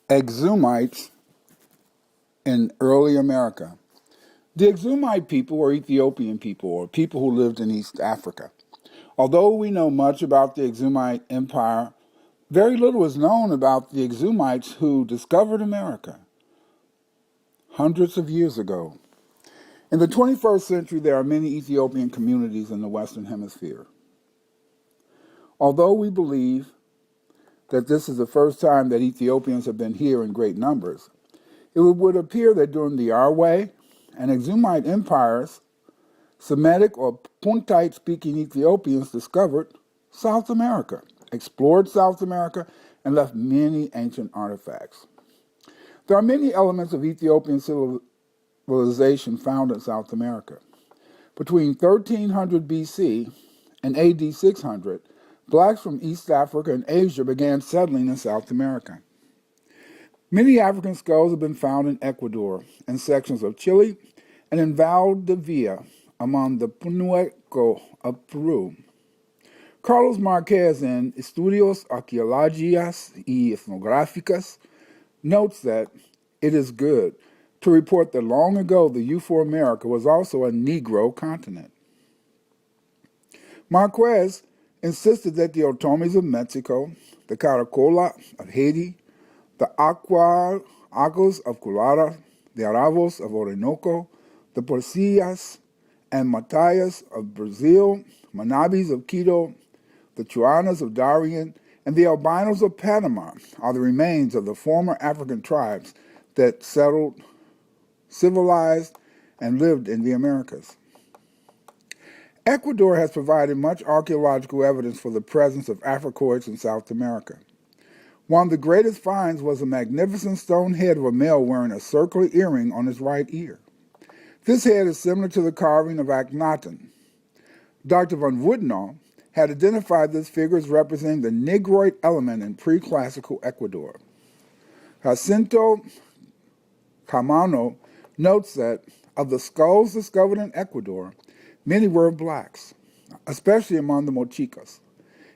Axumites in early America. The Axumite people were Ethiopian people, or people who lived in East Africa. Although we know much about the Axumite Empire, very little is known about the Axumites who discovered America hundreds of years ago. In the 21st century, there are many Ethiopian communities in the Western Hemisphere. Although we believe that this is the first time that Ethiopians have been here in great numbers, it would appear that during the Arwe and Axumite empires, Semitic or Puntite-speaking Ethiopians discovered South America, explored South America, and left many ancient artifacts. There are many elements of Ethiopian civilization found in South America. Between 1300 BC and AD 600, blacks from East Africa and Asia began settling in South America. Many African skulls have been found in Ecuador, in sections of Chile, and in Valdivia, among the Punueco of Peru. Carlos Marquez in Estudios Arqueológicas y Etnográficas notes that it is good to report that long ago the Euphoramerica was also a Negro continent. Marquez insisted that the Otomis of Mexico, the Caracola of Haiti, the Aquas of Culara, the Aravos of Orinoco, the Porcillas and Matayas of Brazil, Manabis of Quito, the Chuanas of Darien, and the albinos of Panama are the remains of the former African tribes that settled, civilized, and lived in the Americas. Ecuador has provided much archaeological evidence for the presence of Africoids in South America. One of the greatest finds was a magnificent stone head of a male wearing a circular earring on his right ear. This head is similar to the carving of Akhenaten. Dr. von Woodnall had identified this figure as representing the Negroid element in pre-classical Ecuador. Jacinto Camano notes that of the skulls discovered in Ecuador, many were of blacks, especially among the Mochicas.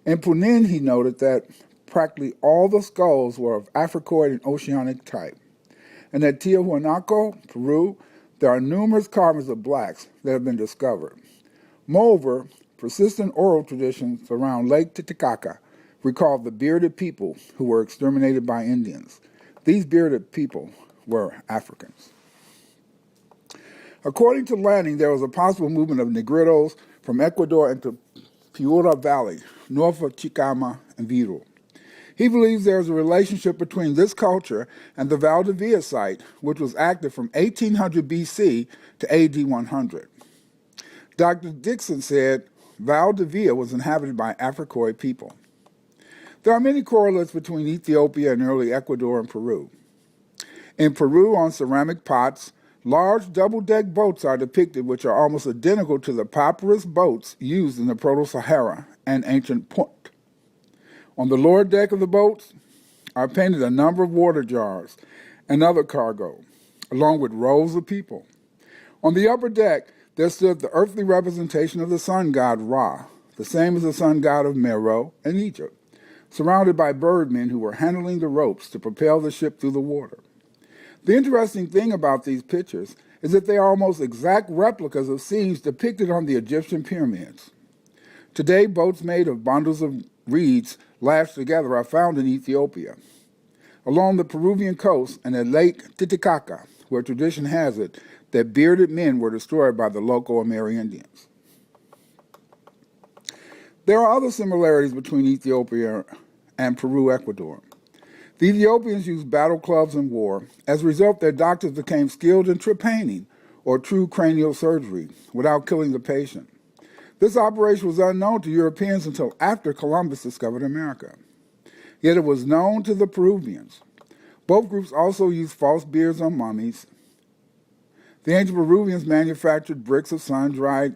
In Punin, he noted that practically all the skulls were of Africoid and Oceanic type, and at Tiahuanaco, Peru, there are numerous carvings of blacks that have been discovered. Moreover, persistent oral traditions around Lake Titicaca recall the bearded people who were exterminated by Indians. These bearded people were Africans. According to Lanning, there was a possible movement of Negritos from Ecuador into Piura Valley, north of Chicama and Viru. He believes there is a relationship between this culture and the Valdivia site, which was active from 1800 BC to AD 100. Dr. Dixon said Valdivia was inhabited by Africoid people. There are many correlates between Ethiopia and early Ecuador and Peru. In Peru, on ceramic pots, large double-deck boats are depicted which are almost identical to the papyrus boats used in the Proto-Sahara and ancient Punt. On the lower deck of the boats are painted a number of water jars and other cargo, along with rows of people. On the upper deck, there stood the earthly representation of the sun god Ra, the same as the sun god of Meroe in Egypt, surrounded by birdmen who were handling the ropes to propel the ship through the water. The interesting thing about these pictures is that they are almost exact replicas of scenes depicted on the Egyptian pyramids. Today, boats made of bundles of reeds lashed together are found in Ethiopia, along the Peruvian coast and at Lake Titicaca, where tradition has it that bearded men were destroyed by the local Amerindians. There are other similarities between Ethiopia and Peru-Ecuador. The Ethiopians used battle clubs in war. As a result, their doctors became skilled in trepanning, or true cranial surgery, without killing the patient. This operation was unknown to Europeans until after Columbus discovered America. Yet it was known to the Peruvians. Both groups also used false beards on mummies. The ancient Peruvians manufactured bricks of sun-dried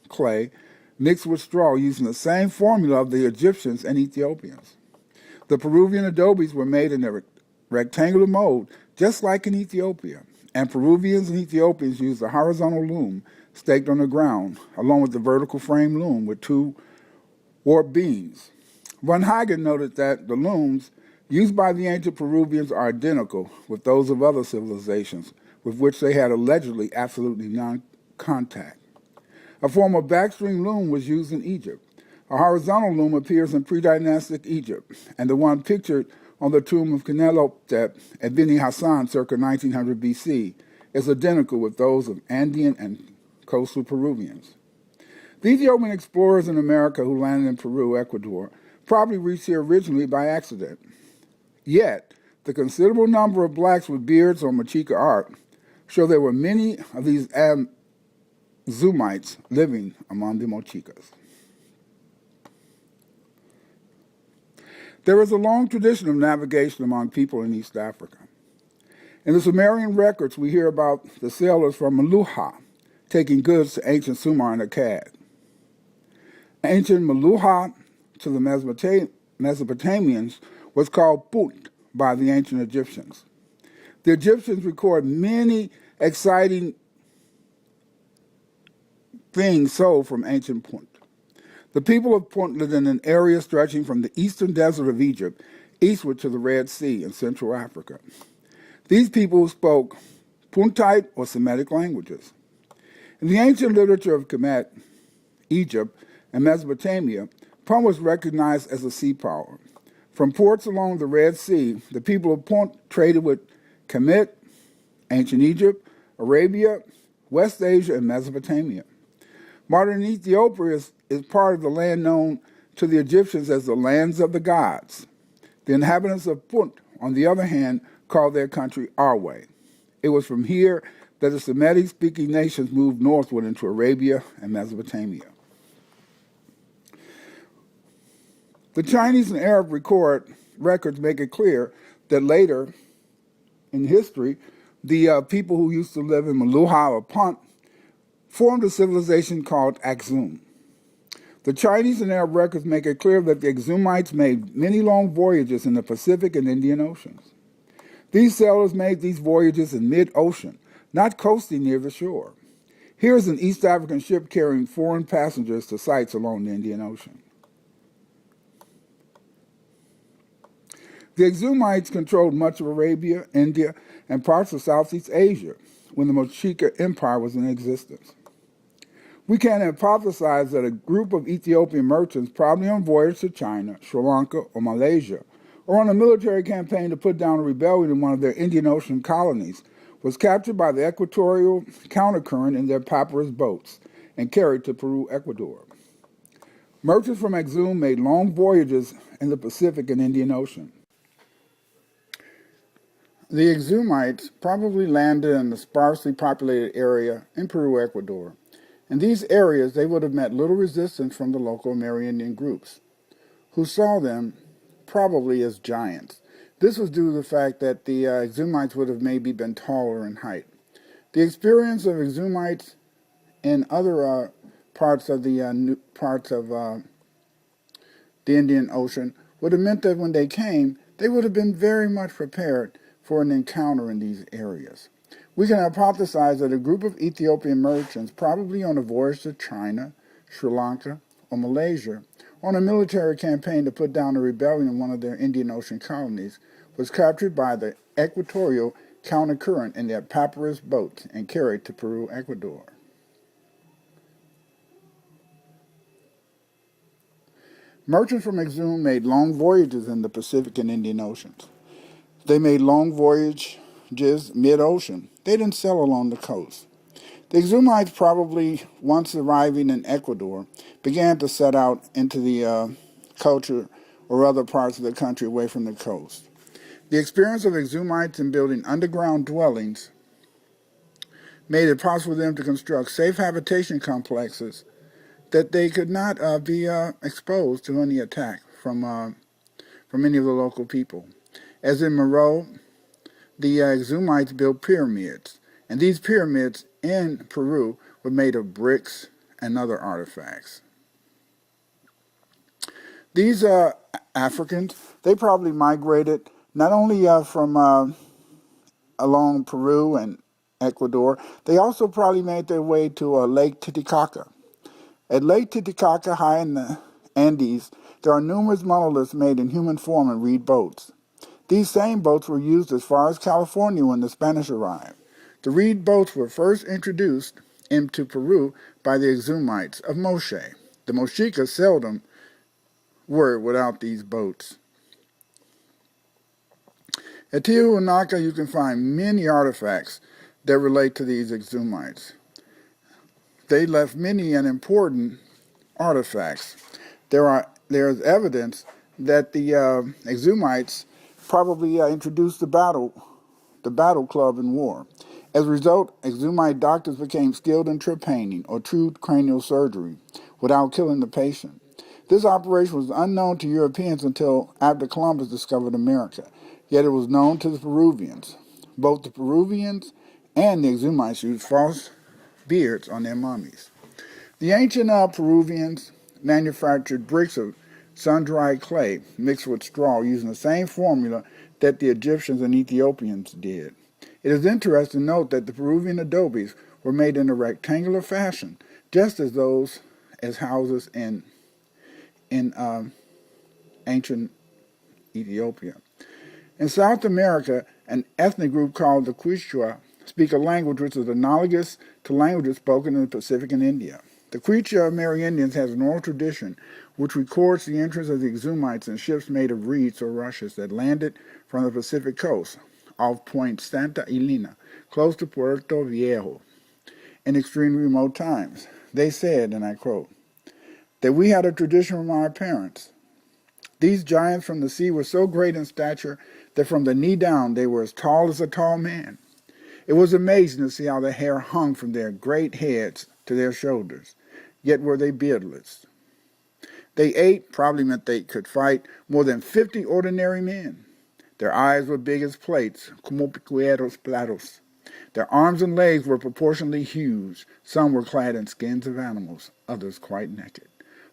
clay mixed with straw using the same formula of the Egyptians and Ethiopians. The Peruvian adobes were made in a rectangular mold, just like in Ethiopia, and Peruvians and Ethiopians used a horizontal loom staked on the ground, along with the vertical frame loom with two warp beams. Von Hagen noted that the looms used by the ancient Peruvians are identical with those of other civilizations with which they had allegedly absolutely non-contact. A form of backstream loom was used in Egypt. A horizontal loom appears in pre-dynastic Egypt, and the one pictured on the tomb of Khenelhotep at Beni Hassan circa 1900 BC is identical with those of Andean and coastal Peruvians. The Ethiopian explorers in America who landed in Peru, Ecuador, probably reached here originally by accident. Yet, the considerable number of blacks with beards on Mochica art show there were many of these Axumites living among the Mochicas. There is a long tradition of navigation among people in East Africa. In the Sumerian records, we hear about the sailors from Meluhha taking goods to ancient Sumer and Akkad. Ancient Meluhha to the Mesopotamians was called Punt by the ancient Egyptians. The Egyptians record many exciting things sold from ancient Punt. The people of Punt lived in an area stretching from the eastern desert of Egypt eastward to the Red Sea in Central Africa. These people spoke Puntite or Semitic languages. In the ancient literature of Kemet, Egypt, and Mesopotamia, Punt was recognized as a sea power. From ports along the Red Sea, the people of Punt traded with Kemet, ancient Egypt, Arabia, West Asia, and Mesopotamia. Modern Ethiopia is part of the land known to the Egyptians as the lands of the gods. The inhabitants of Punt, on the other hand, called their country Arwe. It was from here that the Semitic-speaking nations moved northward into Arabia and Mesopotamia. The Chinese and Arab records make it clear that later in history, the people who used to live in Meluhha or Punt formed a civilization called Axum. The Chinese and Arab records make it clear that the Axumites made many long voyages in the Pacific and Indian Oceans. These sailors made these voyages in mid-ocean, not coasting near the shore. Here is an East African ship carrying foreign passengers to sites along the Indian Ocean. The Axumites controlled much of Arabia, India, and parts of Southeast Asia when the Mochica Empire was in existence. We can hypothesize that a group of Ethiopian merchants, probably on voyage to China, Sri Lanka, or Malaysia, or on a military campaign to put down a rebellion in one of their Indian Ocean colonies, was captured by the equatorial countercurrent in their papyrus boats and carried to Peru, Ecuador. Merchants from Axum made long voyages in the Pacific and Indian Ocean. The Axumites probably landed in a sparsely populated area in Peru, Ecuador. In these areas, they would have met little resistance from the local Amerindian groups, who saw them probably as giants. This was due to the fact that the Axumites would have maybe been taller in height. The experience of Axumites in other parts of the Indian Ocean would have meant that when they came, they would have been very much prepared for an encounter in these areas. We can hypothesize that a group of Ethiopian merchants, probably on a voyage to China, Sri Lanka, or Malaysia, on a military campaign to put down a rebellion in one of their Indian Ocean colonies, was captured by the equatorial countercurrent in their papyrus boats and carried to Peru, Ecuador. Merchants from Axum made long voyages in the Pacific and Indian Oceans. They made long voyages mid-ocean. They didn't sail along the coast. The Axumites probably, once arriving in Ecuador, began to set out into the culture or other parts of the country away from the coast. The experience of Axumites in building underground dwellings made it possible for them to construct safe habitation complexes that they could not be exposed to any attack from any of the local people. As in Moreau, the Axumites built pyramids, and these pyramids in Peru were made of bricks and other artifacts. These Africans, they probably migrated not only from along Peru and Ecuador, they also probably made their way to Lake Titicaca. At Lake Titicaca, high in the Andes, there are numerous monoliths made in human form and reed boats. These same boats were used as far as California when the Spanish arrived. The reed boats were first introduced into Peru by the Axumites of Moshe. The Moshicas seldom were without these boats. At Tiahuanaca, you can find many artifacts that relate to these Axumites. They left many and important artifacts. There is evidence that the Axumites probably introduced the battle club in war. As a result, Axumite doctors became skilled in trepanning, or true cranial surgery, without killing the patient. This operation was unknown to Europeans until after Columbus discovered America, yet it was known to the Peruvians. Both the Peruvians and the Axumites used false beards on their mummies. The ancient Peruvians manufactured bricks of sun-dried clay mixed with straw using the same formula that the Egyptians and Ethiopians did. It is interesting to note that the Peruvian adobes were made in a rectangular fashion, just as those as houses in ancient Ethiopia. In South America, an ethnic group called the Quichua speak a language which is analogous to languages spoken in the Pacific and India. The Quichua Amerindians has an oral tradition which records the entrance of the Axumites in ships made of reeds or rushes that landed from the Pacific coast off Point Santa Elena, close to Puerto Viejo, in extremely remote times. They said, and I quote, that we had a tradition from our parents. These giants from the sea were so great in stature that from the knee down they were as tall as a tall man. It was amazing to see how the hair hung from their great heads to their shoulders, yet were they beardless. They ate, probably meant they could fight, more than 50 ordinary men. Their eyes were big as plates, como picueros platos. Their arms and legs were proportionally huge. Some were clad in skins of animals, others quite naked.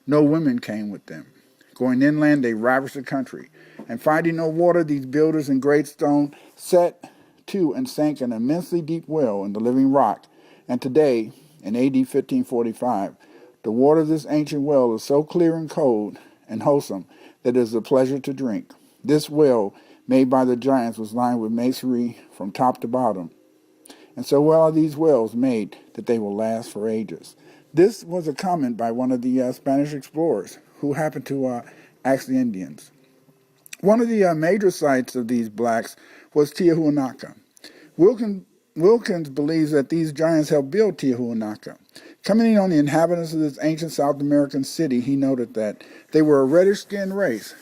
No women came with them. Going inland, they ravaged the country, and finding no water, these builders in great stone set to and sank an immensely deep well in the living rock, and today, in AD 1545, the water of this ancient well is so clear and cold and wholesome that it is a pleasure to drink. This well, made by the giants, was lined with masonry from top to bottom, and so well are these wells made that they will last for ages. This was a comment by one of the Spanish explorers who happened to ask the Indians. One of the major sites of these blacks was Tiahuanaca. Wilkins believes that these giants helped build Tiahuanaca. Commenting on the inhabitants of this ancient South American city, he noted that they were a reddish-skinned race,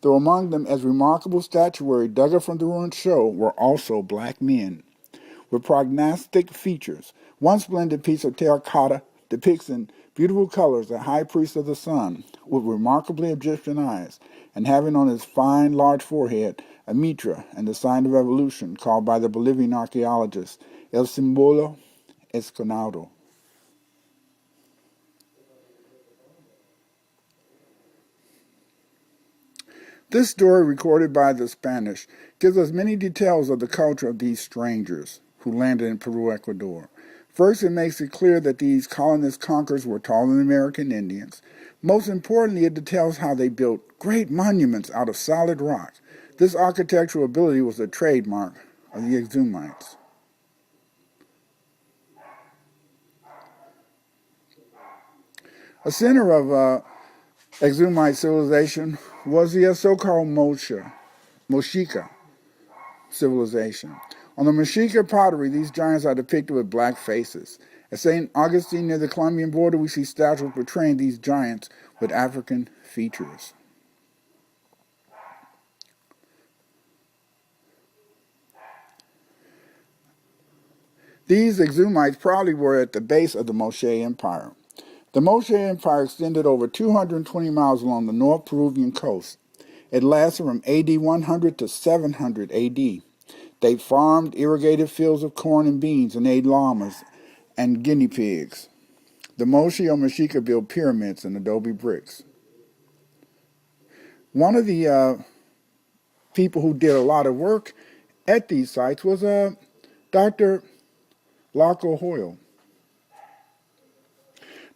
though among them, as remarkable statuary dug up from the ruins show, were also black men with prognostic features. One splendid piece of terracotta depicts in beautiful colors a high priest of the sun with remarkably Egyptian eyes, and having on his fine, large forehead a mitra and the sign of evolution called by the Bolivian archaeologist El Símbolo Esconado. This story, recorded by the Spanish, gives us many details of the culture of these strangers who landed in Peru, Ecuador. First, it makes it clear that these colonist conquerors were taller than American Indians. Most importantly, it details how they built great monuments out of solid rock. This architectural ability was a trademark of the Axumites. A center of Axumite civilization was the so-called Mochica civilization. On the Mochica pottery, these giants are depicted with black faces. At St. Augustine near the Colombian border, we see statues portraying these giants with African features. These Axumites probably were at the base of the Moche Empire. The Moche Empire extended over 220 miles along the North Peruvian coast. It lasted from AD 100 to 700 AD. They farmed irrigated fields of corn and beans and ate llamas and guinea pigs. The Moche or Mexica built pyramids and adobe bricks. One of the people who did a lot of work at these sites was Dr. Larco Hoyle.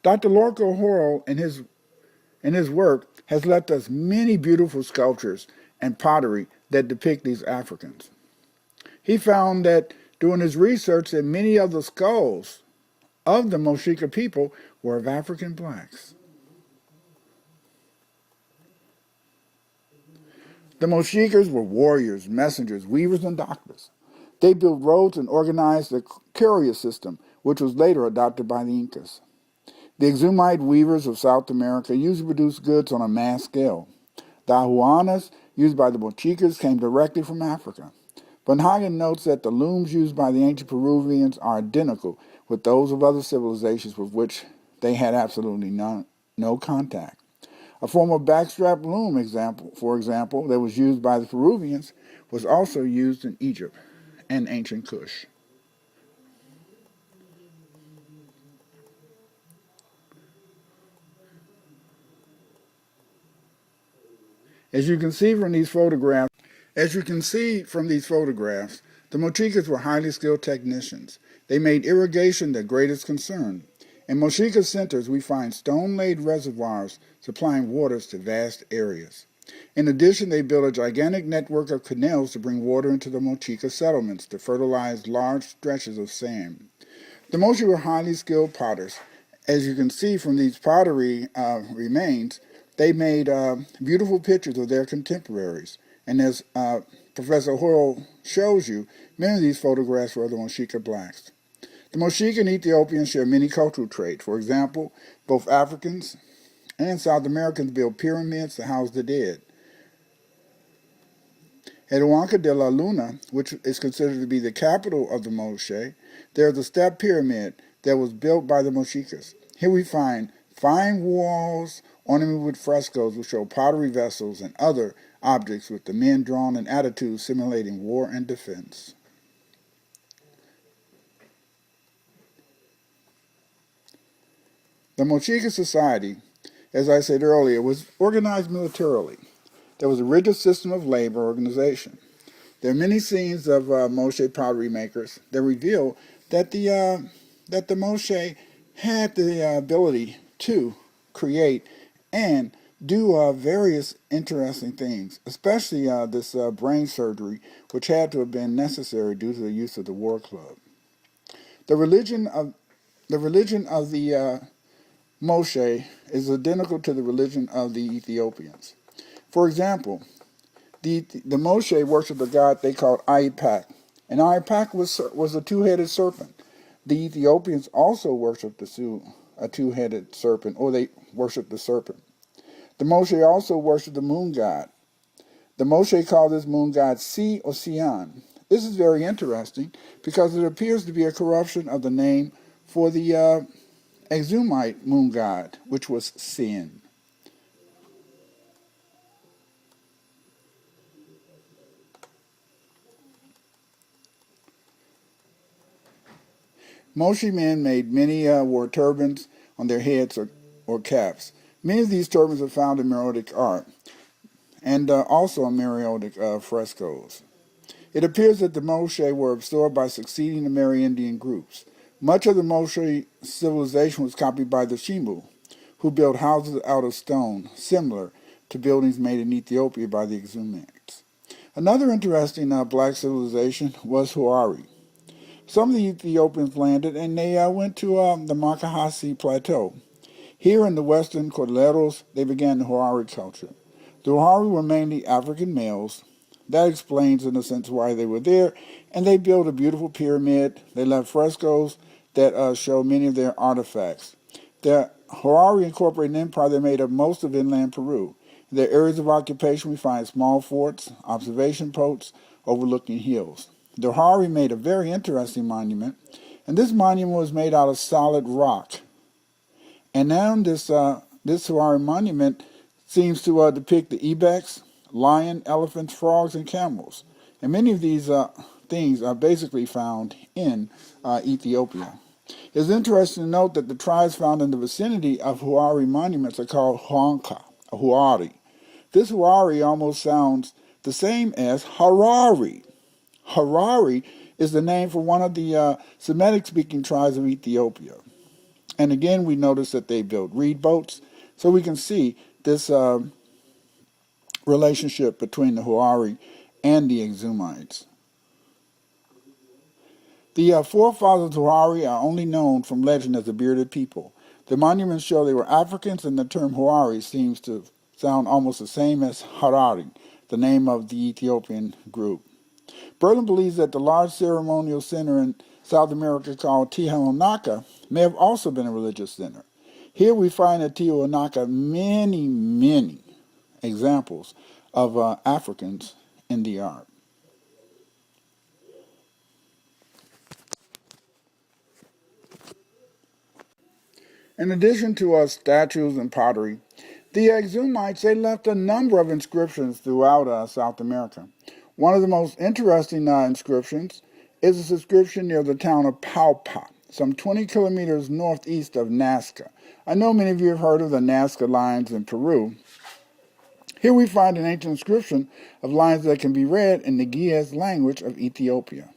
Dr. Larco Hoyle, in his work, has left us many beautiful sculptures and pottery that depict these Africans. He found that during his research that many of the skulls of the Moshika people were of African blacks. The Moshikas were warriors, messengers, weavers, and doctors. They built roads and organized the courier system, which was later adopted by the Incas. The Axumite weavers of South America usually produced goods on a mass scale. The ahuanas used by the Mochicas came directly from Africa. Van Hagen notes that the looms used by the ancient Peruvians are identical with those of other civilizations with which they had absolutely no contact. A form of backstrap loom, for example, that was used by the Peruvians was also used in Egypt and ancient Kush. As you can see from these photographs, the Mochicas were highly skilled technicians. They made irrigation their greatest concern. In Mochica centers, we find stone-laid reservoirs supplying waters to vast areas. In addition, they built a gigantic network of canals to bring water into the Mochica settlements to fertilize large stretches of sand. The Mochi were highly skilled potters. As you can see from these pottery remains, they made beautiful pictures of their contemporaries. And as Professor Hoyle shows you, many of these photographs were of the Mochica blacks. The Mochica and Ethiopians share many cultural traits. For example, both Africans and South Americans built pyramids to house the dead. At Huanca de la Luna, which is considered to be the capital of the Moche, there is a step pyramid that was built by the Mochicas. Here we find fine walls ornamented with frescoes which show pottery vessels and other objects with the men drawn in attitudes simulating war and defense. The Mochica society, as I said earlier, was organized militarily. There was a rigid system of labor organization. There are many scenes of Moshe pottery makers that reveal that the Moshe had the ability to create and do various interesting things, especially this brain surgery, which had to have been necessary due to the use of the war club. The religion of the Moshe is identical to the religion of the Ethiopians. For example, the Moshe worshipped a god they called Aipak, and Aipak was a two-headed serpent. The Ethiopians also worshipped a two-headed serpent, or they worshipped the serpent. The Moshe also worshipped the moon god. The Moshe called this moon god Si or Sion. This is very interesting because it appears to be a corruption of the name for the Axumite moon god, which was Sin. Moshe men made many wore turbans on their heads or caps. Many of these turbans are found in Meroitic art and also in Meroitic frescoes. It appears that the Moshe were absorbed by succeeding Amerindian groups. Much of the Moshe civilization was copied by the Shimbu, who built houses out of stone, similar to buildings made in Ethiopia by the Axumites. Another interesting black civilization was Huari. Some of the Ethiopians landed and they went to the Makahasi Plateau. Here in the western Cordilleros, they began the Huari culture. The Huari were mainly African males. That explains, in a sense, why they were there. And they built a beautiful pyramid. They left frescoes that show many of their artifacts. The Huari incorporated an empire that made up most of inland Peru. In their areas of occupation, we find small forts, observation posts overlooking hills. The Huari made a very interesting monument, and this monument was made out of solid rock. And now this Huari monument seems to depict the ibex, lion, elephants, frogs, and camels. And many of these things are basically found in Ethiopia. It's interesting to note that the tribes found in the vicinity of Huari monuments are called Huanca, or Huari. This Huari almost sounds the same as Harari. Harari is the name for one of the Semitic-speaking tribes of Ethiopia. And again, we notice that they built reed boats, so we can see this relationship between the Huari and the Axumites. The forefathers of Huari are only known from legend as the bearded people. The monuments show they were Africans, and the term Huari seems to sound almost the same as Harari, the name of the Ethiopian group. Berlin believes that the large ceremonial center in South America called Tiwanaku may have also been a religious center. Here we find at Tiwanaku many examples of Africans in the art. In addition to statues and pottery, the Axumites, they left a number of inscriptions throughout South America. One of the most interesting inscriptions is this inscription near the town of Paupa, some 20 kilometers northeast of Nazca. I know many of you have heard of the Nazca lines in Peru. Here we find an ancient inscription of lines that can be read in the Ge'ez language of Ethiopia.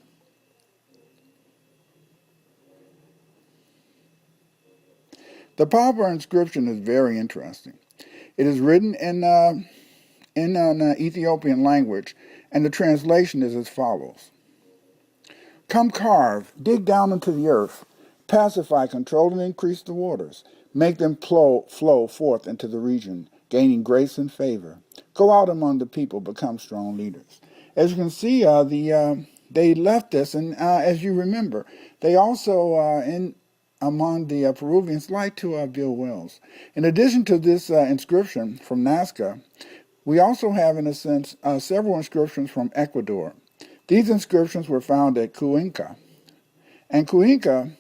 The Paupa inscription is very interesting. It is written in an Ethiopian language, and the translation is as follows. Come carve, dig down into the earth, pacify, control, and increase the waters. Make them flow forth into the region, gaining grace and favor. Go out among the people, become strong leaders. As you can see, they left this, and as you remember, they also, among the Peruvians, like to build wells. In addition to this inscription from Nazca, we also have, in a sense, several inscriptions from Ecuador. These inscriptions were found at Cuenca. And Cuenca,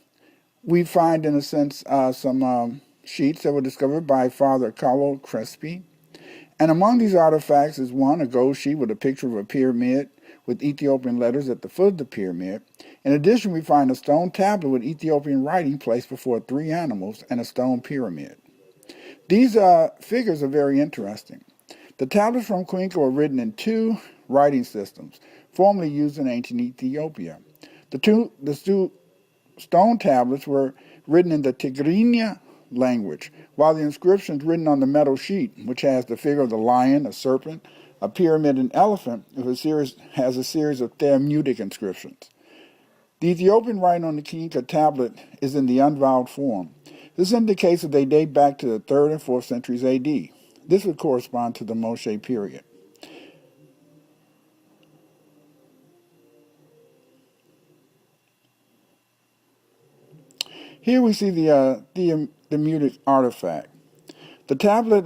we find, in a sense, some sheets that were discovered by Father Carlo Crespi. And among these artifacts is one, a gold sheet with a picture of a pyramid with Ethiopian letters at the foot of the pyramid. In addition, we find a stone tablet with Ethiopian writing placed before 3 animals and a stone pyramid. These figures are very interesting. The tablets from Cuenca were written in 2 writing systems, formerly used in ancient Ethiopia. The two stone tablets were written in the Tigrinya language, while the inscriptions written on the metal sheet, which has the figure of the lion, a serpent, a pyramid, and elephant, has a series of Thermutic inscriptions. The Ethiopian writing on the Cuenca tablet is in the unvoweled form. This indicates that they date back to the 3rd and 4th centuries AD. This would correspond to the Moshe period. Here we see the Thermutic artifact. The tablet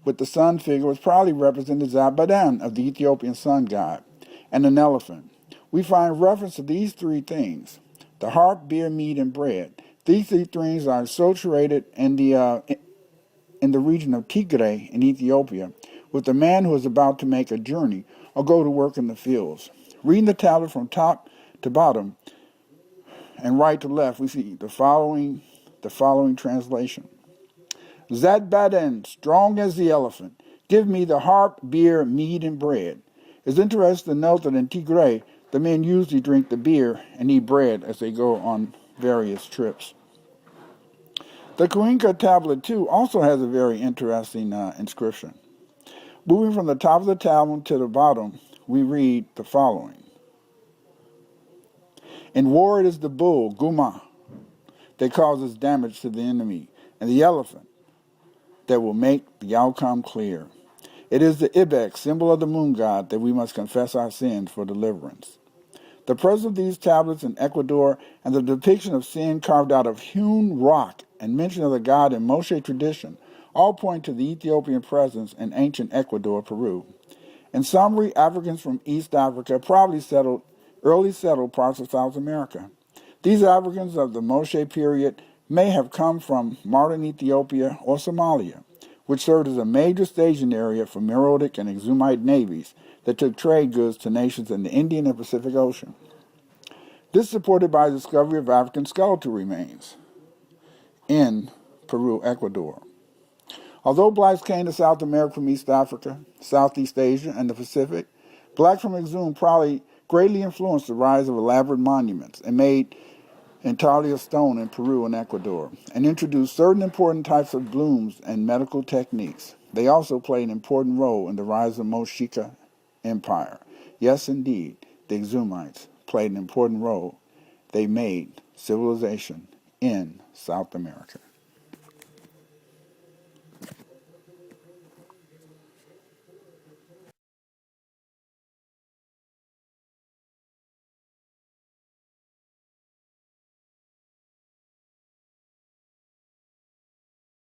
with the sun figure was probably represented Zabadan of the Ethiopian sun god, and an elephant. We find reference to these 3 things: the harp, beer, mead, and bread. These 3 things are situated in the region of Tigray in Ethiopia, with the man who is about to make a journey or go to work in the fields. Reading the tablet from top to bottom and right to left, we see the following translation. Zadbaden, strong as the elephant, give me the harp, beer, mead, and bread. It's interesting to note that in Tigray, the men usually drink the beer and eat bread as they go on various trips. The Cuenca tablet, too, also has a very interesting inscription. Moving from the top of the tablet to the bottom, we read the following. In war, it is the bull, Guma, that causes damage to the enemy, and the elephant that will make the outcome clear. It is the ibex, symbol of the moon god, that we must confess our sins for deliverance. The presence of these tablets in Ecuador and the depiction of sin carved out of hewn rock and mention of the god in Moshe tradition all point to the Ethiopian presence in ancient Ecuador, Peru. In summary, Africans from East Africa probably early settled parts of South America. These Africans of the Moshe period may have come from modern Ethiopia or Somalia, which served as a major staging area for Meroitic and Axumite navies that took trade goods to nations in the Indian and Pacific Ocean. This is supported by the discovery of African skeletal remains in Peru, Ecuador. Although blacks came to South America from East Africa, Southeast Asia, and the Pacific, blacks from Axum probably greatly influenced the rise of elaborate monuments and made entirely of stone in Peru and Ecuador, and introduced certain important types of blooms and medical techniques. They also played an important role in the rise of the Mexica Empire. Yes, indeed, the Axumites played an important role. They made civilization in South America.